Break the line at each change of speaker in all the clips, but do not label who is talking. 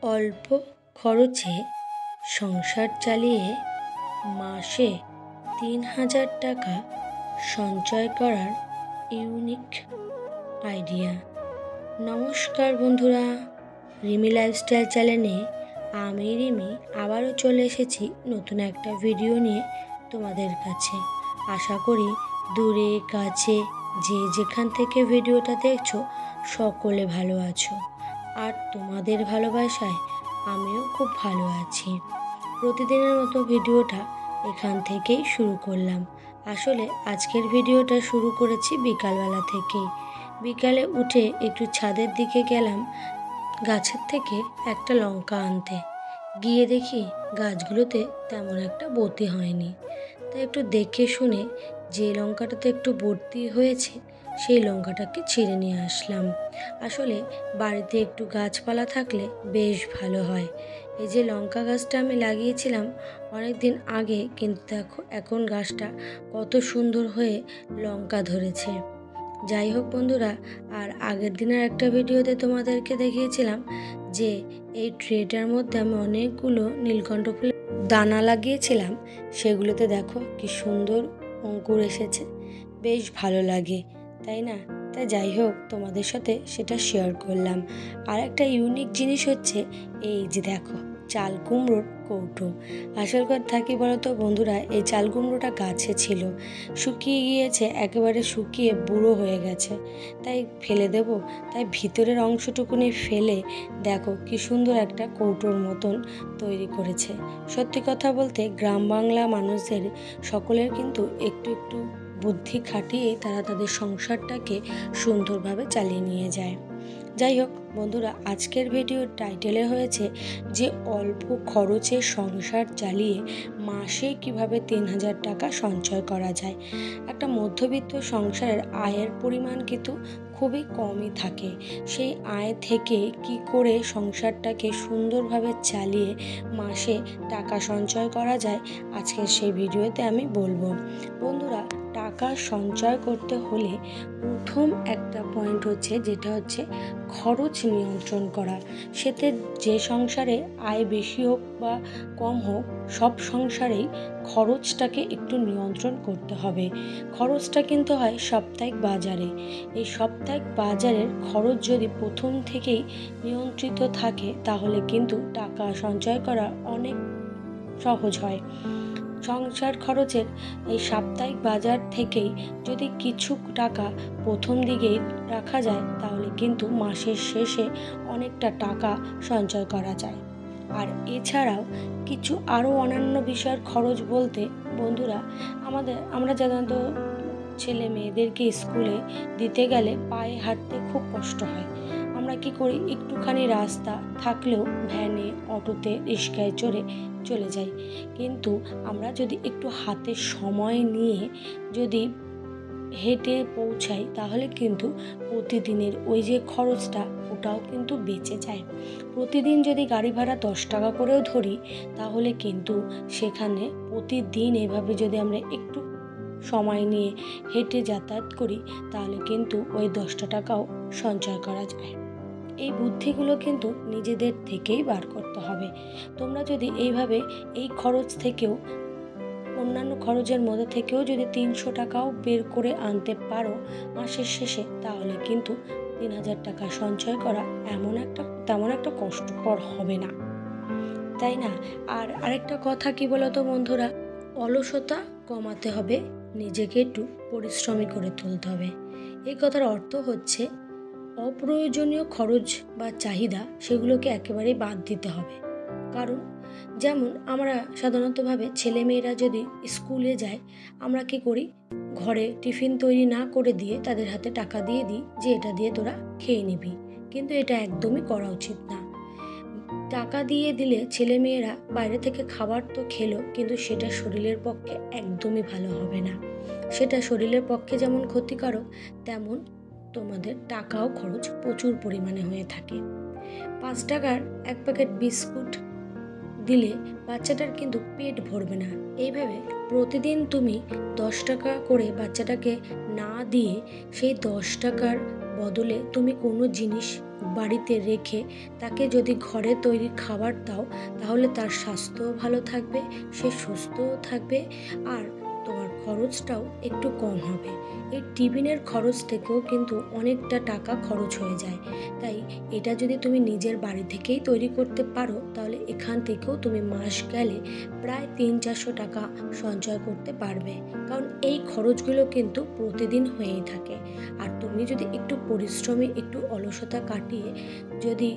অল্প খরচে সংসার চালিয়ে মাসে ৩,০০০ টাকা সঞ্চয় করার ইউনিক আইডিয়া। নমস্কার বন্ধুরা, রিমি লাইফস্টাইল চ্যানেলে আমি রিমি আবারও চলে এসেছি নতুন একটা ভিডিও নিয়ে তোমাদের কাছে। আশা করি দূরে কাছে যে যেখান থেকে ভিডিওটা দেখছো সকলে ভালো আছো, আর তোমাদের ভালোবাসায় আমিও খুব ভালো আছি। প্রতিদিনের মতো ভিডিওটা এখান থেকেই শুরু করলাম। আসলে আজকের ভিডিওটা শুরু করেছি বিকালবেলা থেকেই। বিকালে উঠে একটু ছাদের দিকে গেলাম গাছের থেকে একটা লঙ্কা আনতে। গিয়ে দেখি গাছগুলোতে তেমন একটা বতি হয়নি, তাই একটু দেখে শুনে যে লঙ্কাটাতে একটু বর্তি হয়েছে সেই লঙ্কাটাকে ছিঁড়ে নিয়ে আসলাম। আসলে বাড়িতে একটু গাছপালা থাকলে বেশ ভালো হয়। এই যে লঙ্কা গাছটা আমি লাগিয়েছিলাম অনেক দিন আগে, কিন্তু দেখো এখন গাছটা কত সুন্দর হয়ে লঙ্কা ধরেছে। যাই হোক বন্ধুরা, আর আগের দিনের একটা ভিডিওতে তোমাদেরকে দেখিয়েছিলাম যে এই ট্রেটার মধ্যে আমি অনেকগুলো নীলকণ্ঠ ফুলের দানা লাগিয়েছিলাম। সেগুলোতে দেখো কি সুন্দর অঙ্কুর এসেছে, বেশ ভালো লাগে, তাই না? তাই যাই হোক, তোমাদের সাথে সেটা শেয়ার করলাম। আর একটা ইউনিক জিনিস হচ্ছে এই যে দেখো চাল কুমড়োর কৌটো। আসল কথা কি বলতো বন্ধুরা, এই চাল কুমড়োটা গাছে ছিল, শুকিয়ে গিয়েছে, একেবারে শুকিয়ে বুড়ো হয়ে গেছে, তাই ফেলে দেব। তাই ভিতরের অংশটুকুনি ফেলে দেখো কি সুন্দর একটা কৌটোর মতন তৈরি করেছে। সত্যি কথা বলতে গ্রাম বাংলা মানুষদের সকলের কিন্তু একটু একটু বুদ্ধি খাটিয়ে তারা তাদের সংসারটাকে সুন্দরভাবে চালিয়ে নিয়ে যায়। যাই হোক বন্ধুরা, আজকের ভিডিওর টাইটেলে হয়েছে যে অল্প খরচে সংসার চালিয়ে মাসে কিভাবে ৩,০০০ টাকা সঞ্চয় করা যায়। একটা মধ্যবিত্ত সংসারের আয়ের পরিমাণ কিন্তু খুবই কমই থাকে। সেই আয় থেকে কি করে সংসারটাকে সুন্দরভাবে চালিয়ে মাসে টাকা সঞ্চয় করা যায়, আজকের সেই ভিডিওতে আমি বলবো। বন্ধুরা, টাকা সঞ্চয় করতে হলে প্রথম একটা পয়েন্ট হচ্ছে, যেটা হচ্ছে খরচ নিয়ন্ত্রণ করা। সেতে যে সংসারে আয় বেশি হোক বা কম হোক, সব সংসারেই খরচটাকে একটু নিয়ন্ত্রণ করতে হবে। খরচটা কিন্তু হয় সাপ্তাহিক বাজারে। এই সাপ্তাহিক বাজারের খরচ যদি প্রথম থেকেই নিয়ন্ত্রিত থাকে তাহলে কিন্তু টাকা সঞ্চয় করা অনেক সহজ হয়। সংসার খরচের এই সাপ্তাহিক বাজার থেকেই যদি কিছু টাকা প্রথম দিকেই রাখা যায় তাহলে কিন্তু মাসের শেষে অনেকটা টাকা সঞ্চয় করা যায়। আর এছাড়াও কিছু আরও অন্যান্য বিষয়ের খরচ বলতে বন্ধুরা, আমরা সাধারণত ছেলে মেয়েদেরকে স্কুলে দিতে গেলে পায়ে হাঁটতে খুব কষ্ট হয়। আমরা কি করি, একটুখানি রাস্তা থাকলেও ভ্যানে, অটোতে, রিক্সায় চড়ে চলে যাই। কিন্তু আমরা যদি একটু হাতে সময় নিয়ে যদি হেঁটে পৌঁছাই তাহলে কিন্তু প্রতিদিনের ওই যে খরচটা ওটাও কিন্তু বেঁচে যায়। প্রতিদিন যদি গাড়ি ভাড়া 10 টাকা করেও ধরি তাহলে কিন্তু সেখানে প্রতিদিন এভাবে যদি আমরা একটু সময় নিয়ে হেঁটে যাতায়াত করি তাহলে কিন্তু ওই 10টা টাকাও সঞ্চয় করা যায়। এই বুদ্ধিগুলো কিন্তু নিজেদের থেকেই বার করতে হবে। তোমরা যদি এইভাবে এই খরচ থেকেও, অন্যান্য খরচের মধ্যে থেকেও যদি 300 টাকাও বের করে আনতে পারো মাসের শেষে, তাহলে কিন্তু ৩,০০০ টাকা সঞ্চয় করা তেমন একটা কষ্টকর হবে না, তাই না? আর আরেকটা কথা কি বলতো বন্ধুরা, অলসতা কমাতে হবে, নিজেকে একটু পরিশ্রমী করে তুলতে হবে। এই কথার অর্থ হচ্ছে অপ্রয়োজনীয় খরচ বা চাহিদা সেগুলোকে একেবারেই বাদ দিতে হবে। কারণ যেমন আমরা সাধারণতভাবে ছেলেমেয়েরা যদি স্কুলে যায়, আমরা কি করি, ঘরে টিফিন তৈরি না করে দিয়ে তাদের হাতে টাকা দিয়ে দিই যে এটা দিয়ে তোরা খেয়ে নিবি, কিন্তু এটা একদমই করা উচিত না। টাকা দিয়ে দিলে ছেলেমেয়েরা বাইরে থেকে খাবার তো খেলো, কিন্তু সেটা শরীরের পক্ষে একদমই ভালো হবে না। সেটা শরীরের পক্ষে যেমন ক্ষতিকারক, তেমন তোমাদের টাকাও খরচ প্রচুর পরিমাণে হয়ে থাকে। 5 টাকার এক প্যাকেট বিস্কুট দিলে বাচ্চাটার কিন্তু পেট ভরবে না। এইভাবে প্রতিদিন তুমি 10 টাকা করে বাচ্চাটাকে না দিয়ে সেই 10 টাকার বদলে তুমি কোনো জিনিস বাড়িতে রেখে তাকে যদি ঘরে তৈরি খাবার দাও, তাহলে তার স্বাস্থ্যও ভালো থাকবে, সে সুস্থও থাকবে, আর তোমার খরচটাও একটু কম হবে। এই টিফিনের খরচ থেকেও কিন্তু অনেকটা টাকা খরচ হয়ে যায়। তাই এটা যদি তুমি নিজের বাড়ি থেকেই তৈরি করতে পারো, তাহলে এখান থেকেও তুমি মাস গেলে প্রায় 300-400 টাকা সঞ্চয় করতে পারবে। কারণ এই খরচগুলো কিন্তু প্রতিদিন হয়েই থাকে। আর তুমি যদি একটু পরিশ্রমী, একটু অলসতা কাটিয়ে যদি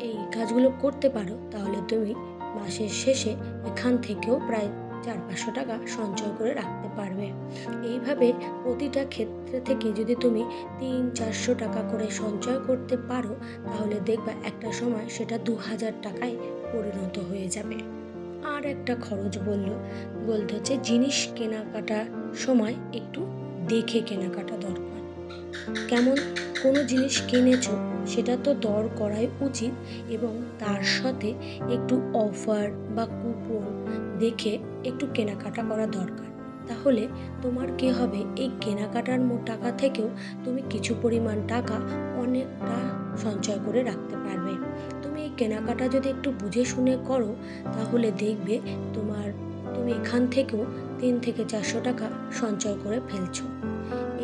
এই কাজগুলো করতে পারো, তাহলে তুমি মাসের শেষে এখান থেকেও প্রায় 400-500 টাকা সঞ্চয় করে রাখতে পারবে। এইভাবে প্রতিটা ক্ষেত্রে থেকে যদি তুমি 300-400 টাকা করে সঞ্চয় করতে পারো, তাহলে দেখবা একটা সময় সেটা 2000 টাকায় পরিণত হয়ে যাবে। আর একটা খরচ বলতে হচ্ছে জিনিস কেনাকাটার সময় একটু দেখে কেনাকাটা দরকার। কেমন কোনো জিনিস কিনেছো সেটা তো দর করাই উচিত, এবং তার সাথে একটু অফার বা কুপন দেখে একটু কেনাকাটা করা দরকার। তাহলে তোমার কি হবে, এই কেনাকাটার টাকা থেকেও তুমি কিছু পরিমাণ টাকা অনেকটা সঞ্চয় করে রাখতে পারবে। তুমি এই কেনাকাটা যদি একটু বুঝে শুনে করো, তাহলে দেখবে তুমি এখান থেকেও 300-400 টাকা সঞ্চয় করে ফেলছো।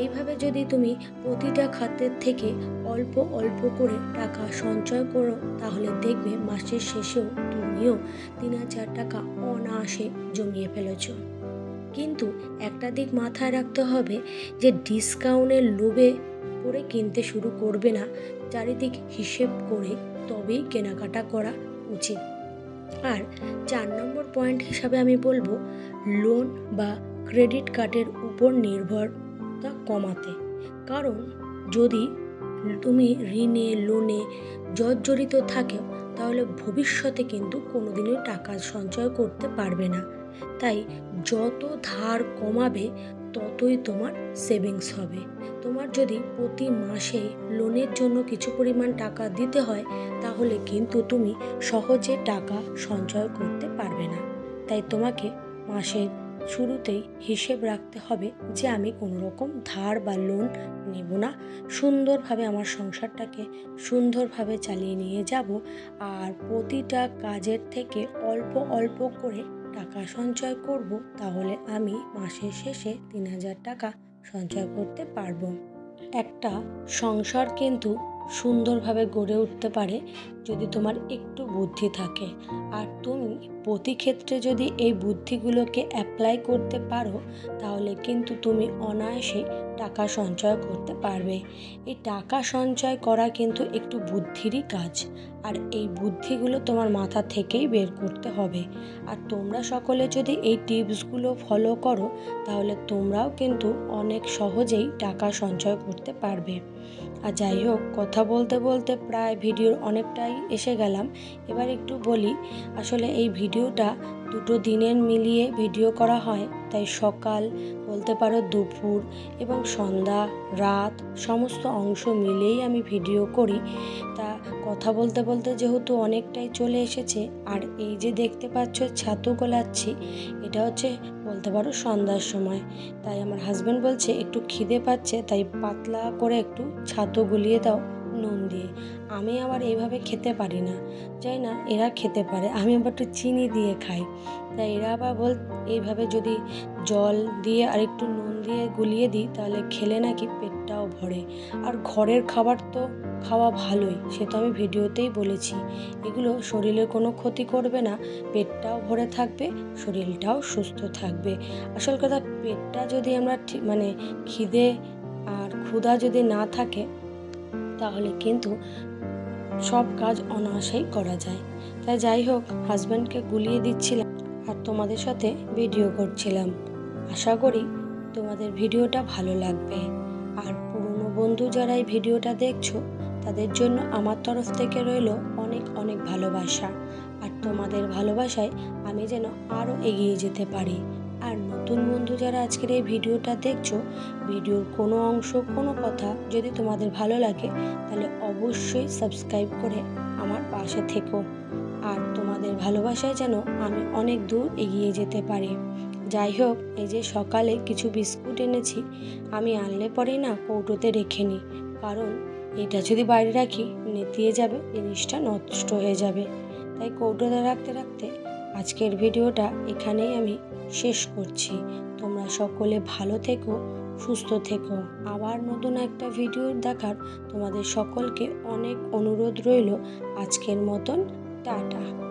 এইভাবে যদি তুমি প্রতিটা খাতের থেকে অল্প অল্প করে টাকা সঞ্চয় করো, তাহলে দেখবে মাসের শেষেও তুমিও 3000 টাকা অনায়াসে জমিয়ে ফেলেছো। কিন্তু একটা দিক মাথায় রাখতে হবে যে ডিসকাউন্টের লোভে পড়ে কিনতে শুরু করবে না। চারিদিক হিসেব করে তবেই কেনাকাটা করা উচিত। আর 4 নম্বর পয়েন্ট হিসাবে আমি বলবো লোন বা ক্রেডিট কার্ডের উপর নির্ভরতা কমাতে। কারণ যদি তুমি ঋণে লোনে জর্জরিত থাকো, তাহলে ভবিষ্যতে কিন্তু কোনোদিনই টাকা সঞ্চয় করতে পারবে না। তাই যত ধার কমাবে ততই তোমার সেভিংস হবে। তোমার যদি প্রতি মাসে লোনের জন্য কিছু পরিমাণ টাকা দিতে হয়, তাহলে কিন্তু তুমি সহজে টাকা সঞ্চয় করতে পারবে না। তাই তোমাকে মাসের শুরুতেই হিসেব রাখতে হবে যে আমি কোনো রকম ধার বা লোন নেব না, সুন্দরভাবে আমার সংসারটাকে সুন্দরভাবে চালিয়ে নিয়ে যাব। আর প্রতিটা কাজের থেকে অল্প অল্প করে টাকা সঞ্চয় করব, তাহলে আমি মাসের শেষে 3000 টাকা সঞ্চয় করতে পারবো। একটা সংসার কিন্তু সুন্দরভাবে গড়ে উঠতে পারে যদি তোমার একটু বুদ্ধি থাকে। আর তুমি প্রতি ক্ষেত্রে যদি এই বুদ্ধিগুলোকে অ্যাপ্লাই করতে পারো, তাহলে কিন্তু তুমি অনায়াসে টাকা সঞ্চয় করতে পারবে। এই টাকা সঞ্চয় করা কিন্তু একটু বুদ্ধিরই কাজ, আর এই বুদ্ধিগুলো তোমার মাথা থেকেই বের করতে হবে। আর তোমরা সকলে যদি এই টিপসগুলো ফলো করো, তাহলে তোমরাও কিন্তু অনেক সহজেই টাকা সঞ্চয় করতে পারবে। আর যাই হোক, কথা বলতে বলতে প্রায় ভিডিওর অনেকটাই এসে গেলাম। এবার একটু বলি, আসলে এই ভিডিওটা দুটো দিনের মিলিয়ে ভিডিও করা হয়। তাই সকাল বলতে পারো, দুপুর এবং সন্ধ্যা, রাত সমস্ত অংশ মিলেই আমি ভিডিও করি। তা কথা বলতে বলতে যেহেতু অনেকটাই চলে এসেছে, আর এই যে দেখতে পাচ্ছ ছাতু গোলাচ্ছি, এটা হচ্ছে বলতে পারো সন্ধ্যার সময়। তাই আমার হাজব্যান্ড বলছে একটু খিদে পাচ্ছে, তাই পাতলা করে একটু ছাতু গুলিয়ে দাও নুন দিয়ে। আমি আবার এইভাবে খেতে পারি না, চাই না এরা খেতে পারে, আমি আবার একটু চিনি দিয়ে খাই। তাই এরা আবার এইভাবে যদি জল দিয়ে আর একটু নুন দিয়ে গুলিয়ে দিই, তাহলে খেলে নাকি পেটটাও ভরে। আর ঘরের খাবার তো খাওয়া ভালোই, সে তো আমি ভিডিওতেই বলেছি। এগুলো শরীরের কোনো ক্ষতি করবে না, পেটটাও ভরে থাকবে, শরীরটাও সুস্থ থাকবে। আসল কথা, পেটটা যদি আমরা খিদে আর ক্ষুধা যদি না থাকে, তাহলে কিন্তু সব কাজ অনায়াসেই করা যায়। তাই যাই হোক, হাজব্যান্ডকে গুলিয়ে দিচ্ছিলাম আর তোমাদের সাথে ভিডিও করছিলাম। আশা করি তোমাদের ভিডিওটা ভালো লাগবে। আর পুরনো বন্ধু যারা এই ভিডিওটা দেখছো, তাদের জন্য আমার তরফ থেকে রইল অনেক অনেক ভালোবাসা। আর তোমাদের ভালোবাসায় আমি যেন আরও এগিয়ে যেতে পারি। আর নতুন বন্ধু যারা আজকের এই ভিডিওটা দেখছো, ভিডিওর কোনো অংশ, কোনো কথা যদি তোমাদের ভালো লাগে, তাহলে অবশ্যই সাবস্ক্রাইব করে আমার পাশে থেকো। আর তোমাদের ভালোবাসায় যেন আমি অনেক দূর এগিয়ে যেতে পারি। যাই হোক, এই যে সকালে কিছু বিস্কুট এনেছি, আমি আনলে পরেই না কৌটোতে রেখে নিই, কারণ এটা যদি বাইরে রাখি নেতিয়ে যাবে, জিনিসটা নষ্ট হয়ে যাবে। তাই কৌটোতে রাখতে রাখতে আজকের ভিডিওটা এখানেই আমি শেষ করছি। তোমরা সকলে ভালো থেকো, সুস্থ থেকো। আবার নতুন একটা ভিডিও দেখার তোমাদের সকলকে অনেক অনুরোধ রইল। আজকের মতন টাটা।